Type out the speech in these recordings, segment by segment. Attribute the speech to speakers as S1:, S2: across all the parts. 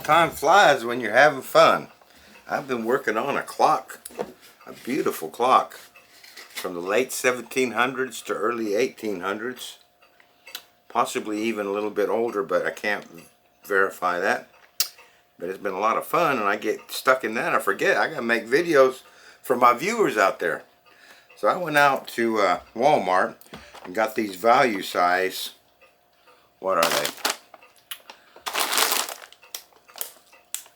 S1: time flies when you're having fun. I've been working on a clock, a beautiful clock from the late 1700s to early 1800s. Possibly even a little bit older, but I can't verify that. But it's been a lot of fun, and I get stuck in that. I forget, I gotta make videos for my viewers out there. So I went out to Walmart and got these value size, what are they?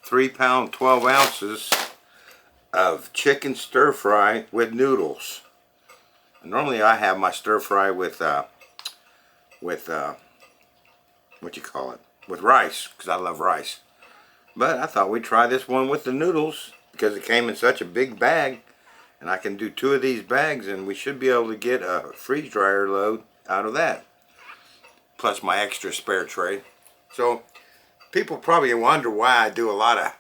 S1: 3 pound 12 ounces of chicken stir fry with noodles. And normally I have my stir fry with what you call it, with rice, because I love rice. But I thought we'd try this one with the noodles because it came in such a big bag, and I can do 2 of these bags, and we should be able to get a freeze dryer load out of that, plus my extra spare tray. So people probably wonder why I do a lot of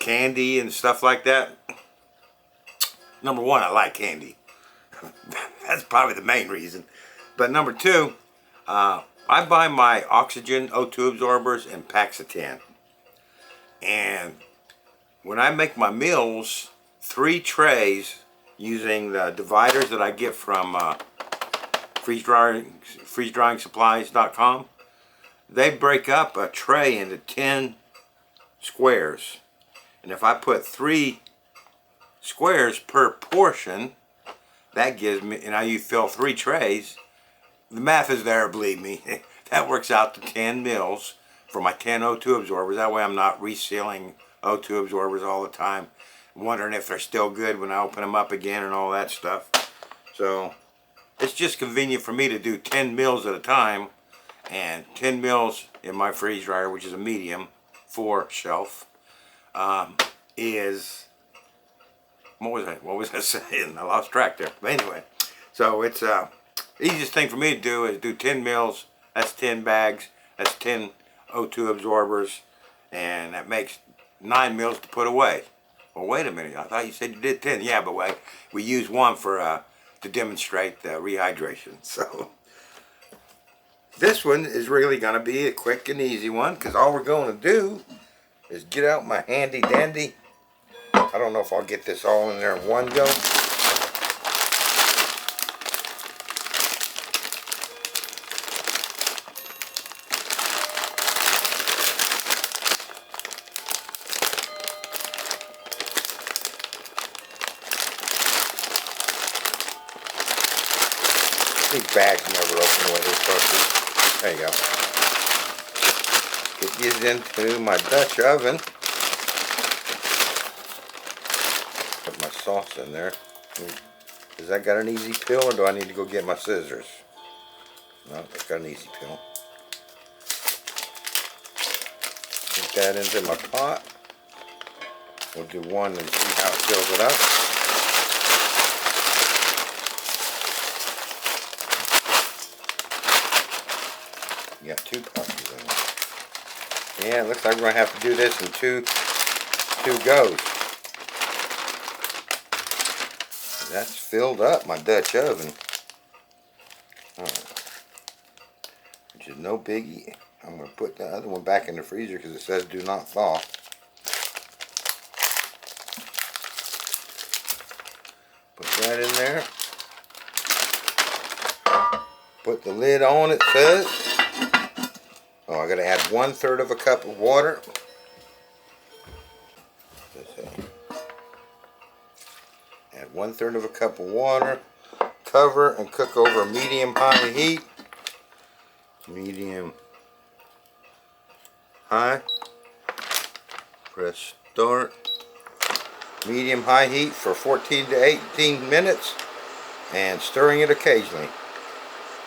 S1: candy and stuff like that. Number one, I like candy. That's probably the main reason. But number two, I buy my oxygen O2 absorbers in packs of 10. And when I make my meals, 3 trays using the dividers that I get from freeze-drying-supplies.com, they break up a tray into 10 squares. And if I put 3 squares per portion, that gives me, and now you fill 3 trays, the math is there, believe me. That works out to 10 mils for my 10 O2 absorbers. That way I'm not resealing O2 absorbers all the time, wondering if they're still good when I open them up again and all that stuff. So it's just convenient for me to do 10 mils at a time, and 10 mils in my freeze dryer, which is a medium 4 shelf, is, what was I saying? I lost track there. But anyway, so it's the easiest thing for me to do is do 10 mils. That's 10 bags. That's 10 O2 absorbers, and that makes 9 mils to put away. Well, wait a minute. I thought you said you did 10. Yeah, but we use 1 for to demonstrate the rehydration. So this one is really going to be a quick and easy one, because all we're going to do is get out my handy dandy. I don't know if I'll get this all in there in one go. These bags never open the way they're supposed to. There you go. Get these into my Dutch oven. Put my sauce in there. Has that got an easy peel, or do I need to go get my scissors? No, it's got an easy peel. Put that into my pot. We'll do one and see how it fills it up. You got 2 puppies in there. Yeah, it looks like we're going to have to do this in two goes. That's filled up my Dutch oven. Which is no biggie. I'm going to put the other one back in the freezer because it says do not thaw. Put that in there. Put the lid on, it says. Oh, I got to add 1/3 of a cup of water. Add 1/3 of a cup of water. Cover and cook over medium-high heat. Medium-high. Press start. Medium-high heat for 14 to 18 minutes, and stirring it occasionally.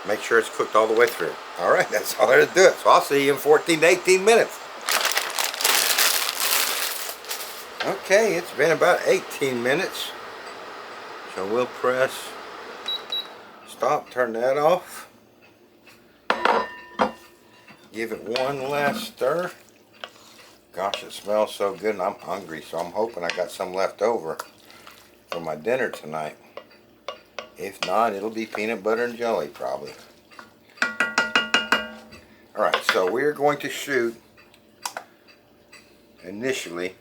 S1: Make sure it's cooked all the way through. Alright, that's all there is to do it. So I'll see you in 14 to 18 minutes. Okay, it's been about 18 minutes. So we'll press stop, turn that off. Give it one last stir. Gosh, it smells so good, and I'm hungry, so I'm hoping I got some left over for my dinner tonight. If not, it'll be peanut butter and jelly probably. Alright, so we're going to shoot initially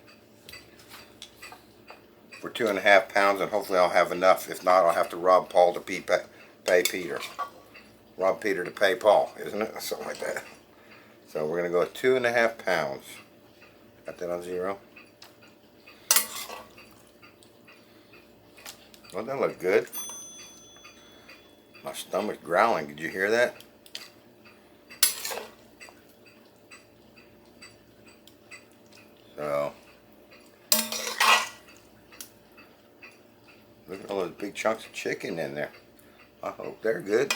S1: for 2.5 pounds, and hopefully I'll have enough. If not, I'll have to rob Paul to pay Peter. Rob Peter to pay Paul, isn't it? Something like that. So we're going to go with 2.5 pounds. Got that on 0. Well, that looked good. My stomach's growling. Did you hear that? So, look at all those big chunks of chicken in there. I hope they're good.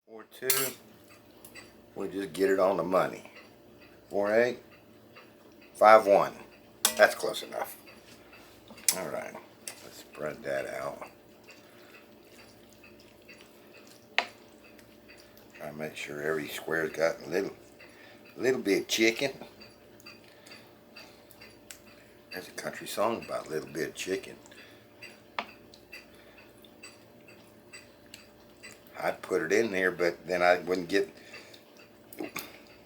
S1: 4-2. We just get it on the money. 4-8. 5-1. That's close enough. All right. Let's spread that out. Try to make sure every square's got a little bit of chicken. There's a country song about a little bit of chicken. I'd put it in there, but then I wouldn't get.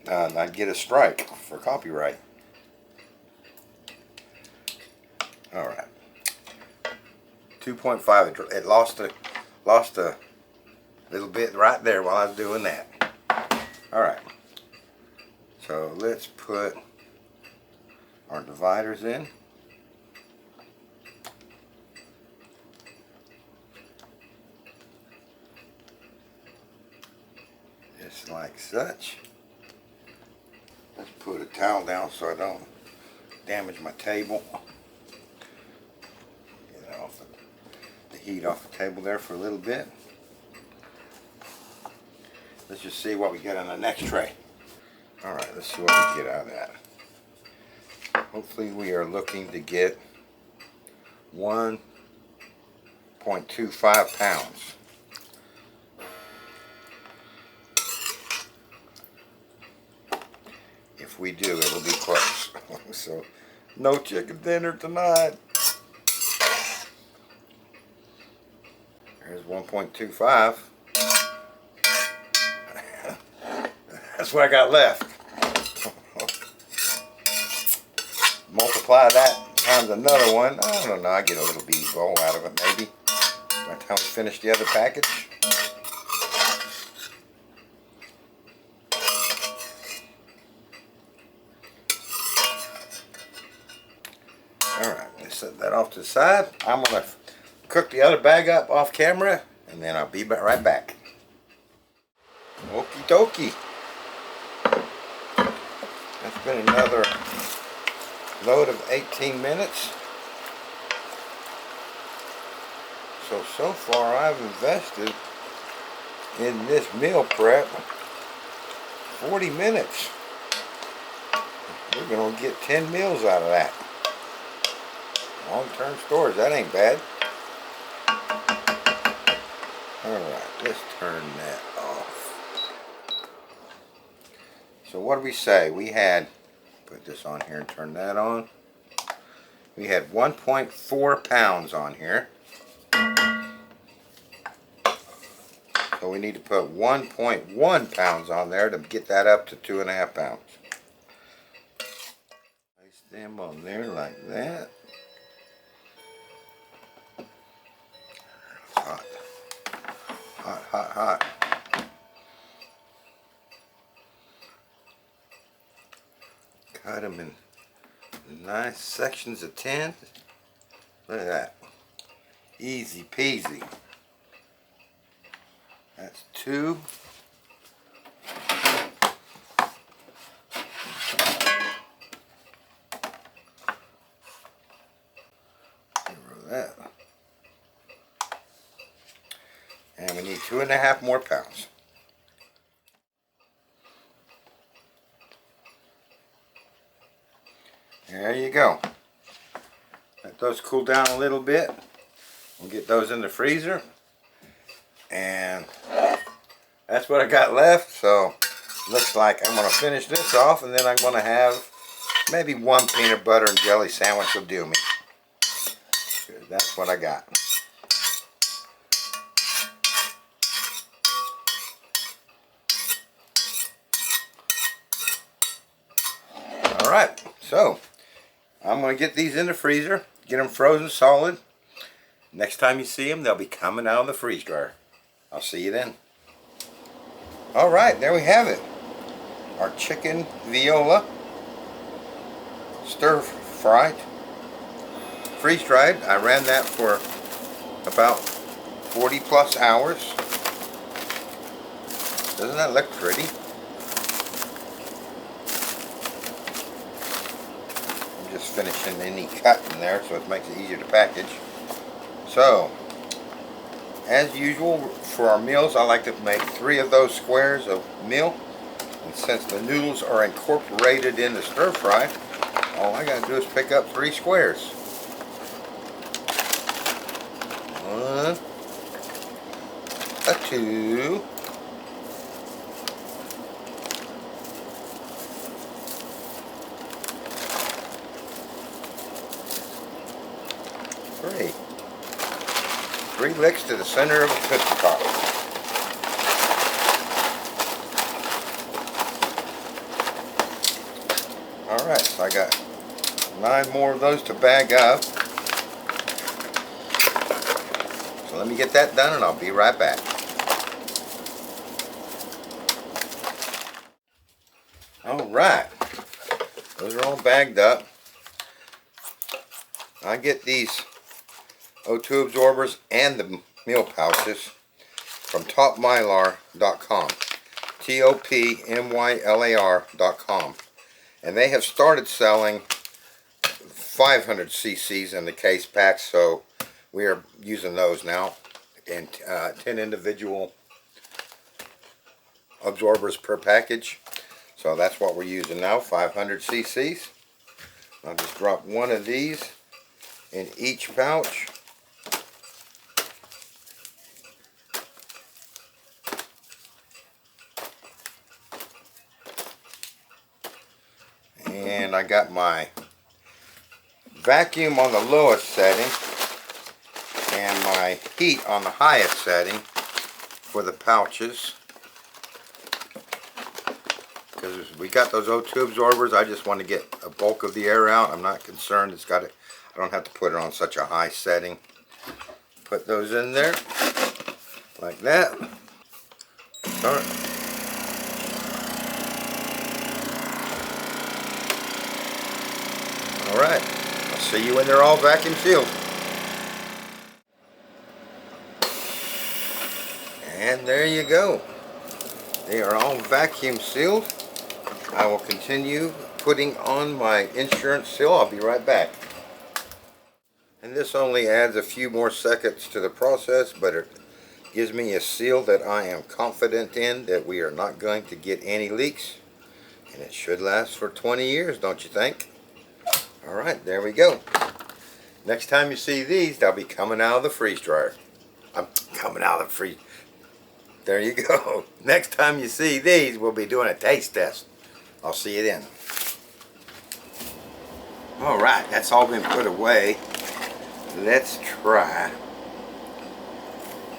S1: I'd get a strike for copyright. All right. 2.5. It lost a little bit right there while I was doing that. All right. So let's put our dividers in. Just like such. Let's put a towel down so I don't damage my table. Get off the heat off the table there for a little bit. Let's just see what we get on the next tray. Alright, let's see what we get out of that. Hopefully we are looking to get 1.25 pounds. If we do, it'll be close. So, no chicken dinner tonight. There's 1.25. That's what I got left. Multiply that times another one. I don't know. I get a little bitty bowl out of it, maybe. By the time we finish the other package. Alright, let's set that off to the side. I'm going to cook the other bag up off camera, and then I'll be right back. Okie dokie. That's been another load of 18 minutes. So far I've invested in this meal prep 40 minutes. We're going to get 10 meals out of that. Long-term storage, that ain't bad. Alright, let's turn that off. So what did we say? We had, put this on here and turn that on. We had 1.4 pounds on here. So we need to put 1.1 pounds on there to get that up to 2.5 pounds. Place them on there like that. Hot. Hot, hot, hot. Cut them in nice sections of 10. Look at that. Easy peasy. That's 2. Get rid of that. And we need 2.5 more pounds. There you go. Let those cool down a little bit. We'll get those in the freezer. And that's what I got left. So looks like I'm going to finish this off, and then I'm going to have maybe one peanut butter and jelly sandwich will do me. That's what I got. Alright, So, I'm going to get these in the freezer, get them frozen solid. Next time you see them, they'll be coming out of the freeze dryer. I'll see you then. Alright, there we have it. Our chicken Voila stir fried, freeze dried. I ran that for about 40 plus hours. Doesn't that look pretty? I'm just finishing any cut in there so it makes it easier to package. So, as usual for our meals, I like to make 3 of those squares of meal. And since the noodles are incorporated in the stir fry, all I gotta do is pick up 3 squares. 1, 2, 3. 3 licks to the center of a Tootsie Pop. Alright, so I got 9 more of those to bag up. So let me get that done and I'll be right back. Alright, those are all bagged up. I get these O2 absorbers and the meal pouches from topmylar.com. topmylar.com. And they have started selling 500 cc's in the case packs, so we are using those now in 10 individual absorbers per package. So that's what we're using now, 500 cc's. I'll just drop 1 of these in each pouch. And I got my vacuum on the lowest setting and my heat on the highest setting for the pouches. Because we got those O2 absorbers, I just want to get a bulk of the air out. I'm not concerned. I don't have to put it on such a high setting. Put those in there like that. Start. Alright, I'll see you when they're all vacuum sealed. And there you go. They are all vacuum sealed. I will continue putting on my insurance seal. I'll be right back. And this only adds a few more seconds to the process, but it gives me a seal that I am confident in that we are not going to get any leaks. And it should last for 20 years, don't you think? Alright, there we go. Next time you see these, they'll be coming out of the freeze dryer. I'm coming out of the freeze. There you go. Next time you see these, we'll be doing a taste test. I'll see you then. Alright, that's all been put away. Let's try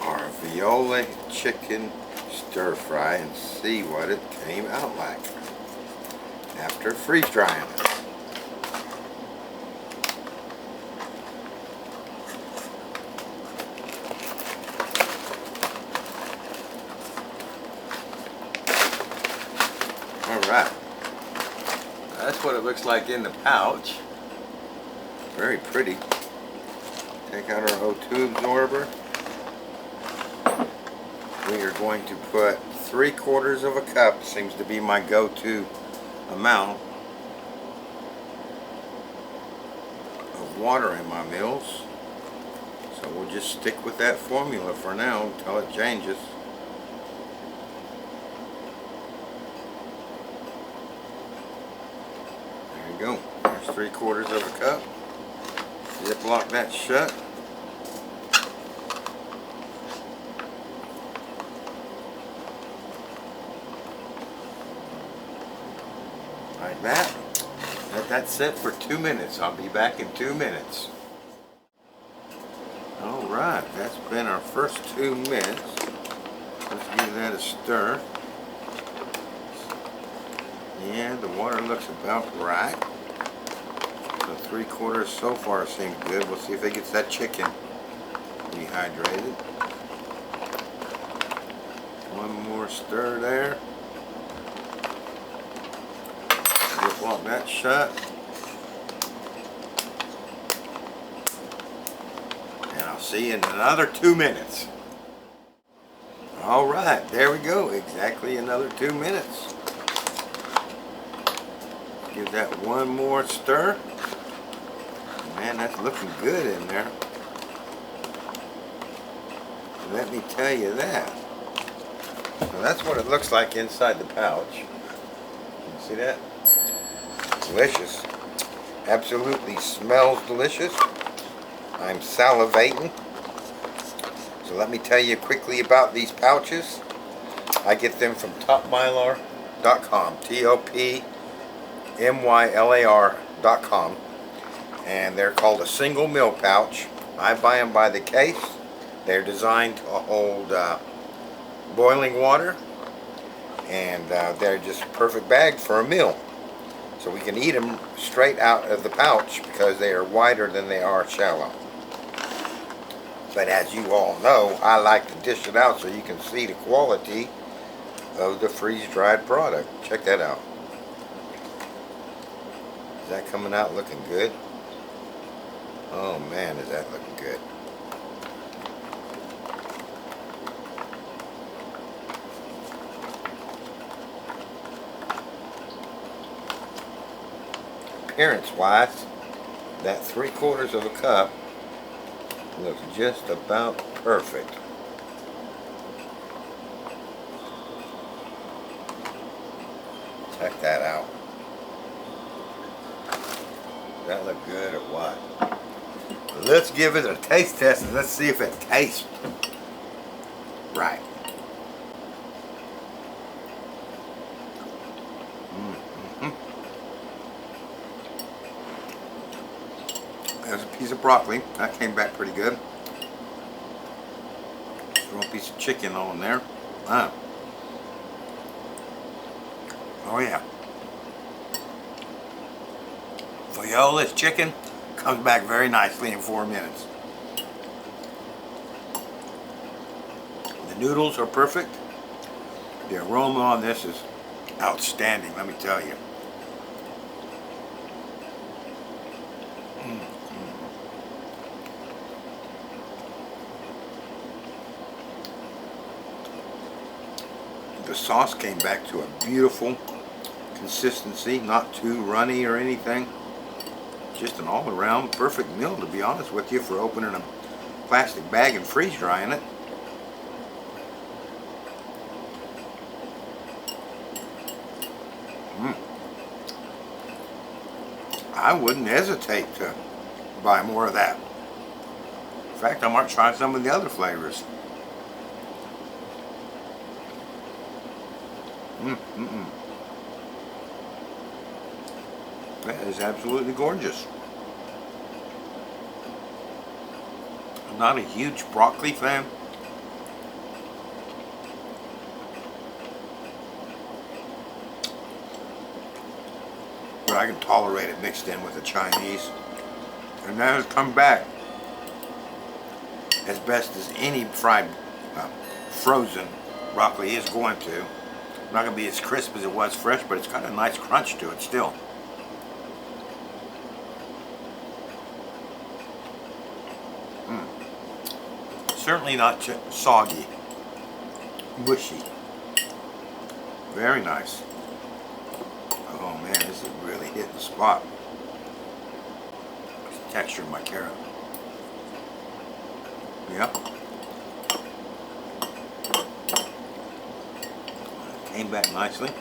S1: our Voila chicken stir fry and see what it came out like after freeze drying it. Alright, that's what it looks like in the pouch. Very pretty. Take out our O2 absorber. We are going to put 3/4 of a cup, seems to be my go-to amount, of water in my meals. So we'll just stick with that formula for now until it changes. There you go. There's 3/4 of a cup. Ziplock that shut. Like that. Let that sit for 2 minutes. I'll be back in 2 minutes. Alright, that's been our first 2 minutes. Let's give that a stir. Yeah, the water looks about right. 3/4 so far seems good. We'll see if it gets that chicken rehydrated. One more stir there. Just lock that shut. And I'll see you in another 2 minutes. Alright, there we go. Exactly another 2 minutes. Give that one more stir. Man, that's looking good in there. Let me tell you that. So that's what it looks like inside the pouch. You see that? Delicious. Absolutely smells delicious. I'm salivating. So let me tell you quickly about these pouches. I get them from topmylar.com. TOPMYLAR.com. And they're called a single meal pouch. I buy them by the case. They're designed to hold boiling water, and they're just a perfect bag for a meal. So we can eat them straight out of the pouch because they are wider than they are shallow. But as you all know, I like to dish it out so you can see the quality of the freeze-dried product. Check that out. Is that coming out looking good? Oh man, is that looking good. Appearance-wise, that 3/4 of a cup looks just about perfect. Check that out. Does that look good or what? Let's give it a taste test and let's see if it tastes right. There's a piece of broccoli. That came back pretty good. Throw a piece of chicken on there. Oh yeah. Voila chicken comes back very nicely in 4 minutes. The noodles are perfect. The aroma on this is outstanding, let me tell you. The sauce came back to a beautiful consistency, not too runny or anything. Just an all-around perfect meal, to be honest with you, for opening a plastic bag and freeze drying it. I wouldn't hesitate to buy more of that. In fact, I might try some of the other flavors. That is absolutely gorgeous. I'm not a huge broccoli fan. But I can tolerate it mixed in with the Chinese. And that has come back as best as any fried, frozen broccoli is going to. Not going to be as crisp as it was fresh, but it's got a nice crunch to it still. Certainly not soggy, mushy. Very nice. Oh man, this is really hitting the spot. It's the texture of my carrot. Yep. Came back nicely.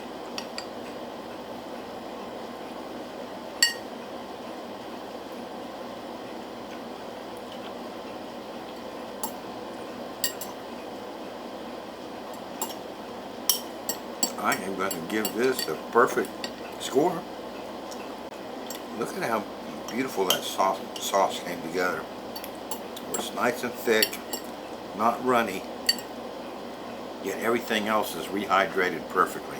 S1: I am going to give this a perfect score. Look at how beautiful that sauce came together. It's nice and thick, not runny, yet everything else is rehydrated perfectly.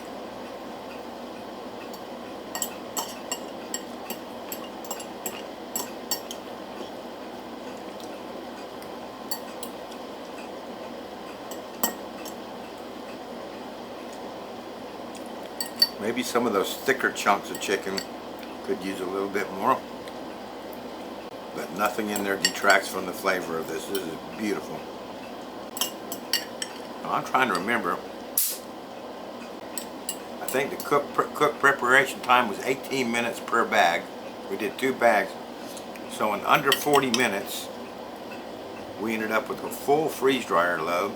S1: Maybe some of those thicker chunks of chicken could use a little bit more. But nothing in there detracts from the flavor of this. This is beautiful. Now, I'm trying to remember. I think the cook preparation time was 18 minutes per bag. We did 2 bags. So in under 40 minutes, we ended up with a full freeze dryer load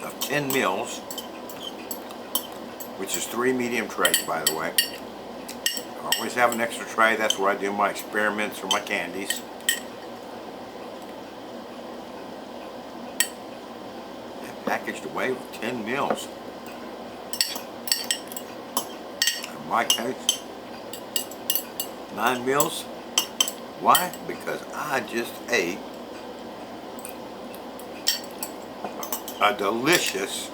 S1: of 10 meals, which is 3 medium trays, by the way. I always have an extra tray. That's where I do my experiments or my candies. And packaged away with 10 meals. In my case, 9 meals. Why? Because I just ate a delicious,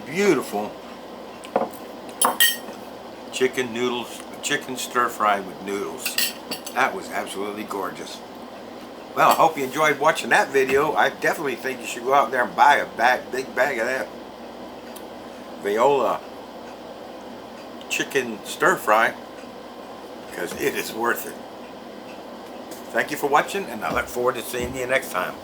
S1: beautiful chicken noodles, chicken stir fry with noodles. That was absolutely gorgeous. Well, I hope you enjoyed watching that video. I definitely think you should go out there and buy a big bag of that Voila chicken stir fry, because it is worth it. Thank you for watching, and I look forward to seeing you next time.